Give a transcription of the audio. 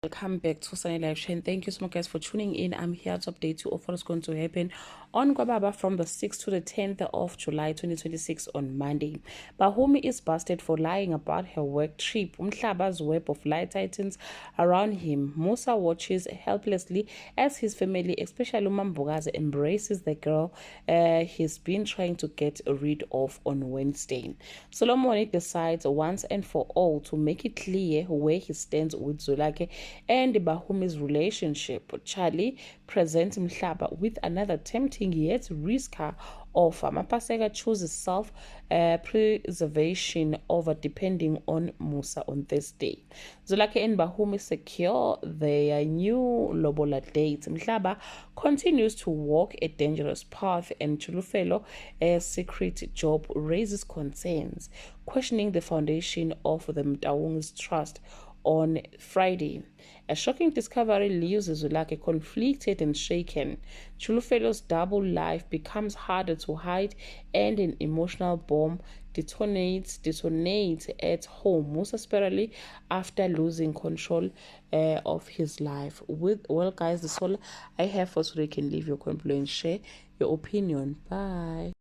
Welcome back to Sunny Live Show, and thank you so much guys for tuning in. I'm here to update you of what is going to happen on Kwababa from the 6th to the 10th of July 2026 on Monday. Bahumi is busted for lying about her work trip. Umhlaba's web of lie tightens around him. Musa watches helplessly as his family, especially Umambugaze, embraces the girl he's been trying to get rid of on Wednesday. Solomon decides once and for all to make it clear where he stands with Zulake and Bahumi's relationship. Charlie presents Mhlaba with another tempting yet risky offer. Mapaseka chooses self-preservation over depending on Musa on this day. Zulake and Bahumi secure their new Lobola date. Mhlaba continues to walk a dangerous path, and Chulufelo, a secret job, raises concerns, questioning the foundation of the Mtaung's trust. On Friday, a shocking discovery leaves Zulake conflicted and shaken. Chulufelo's double life becomes harder to hide, and an emotional bomb detonates at home, most especially after losing control of his life. Well, guys, that's all I have for today. You can leave your comment and share your opinion. Bye.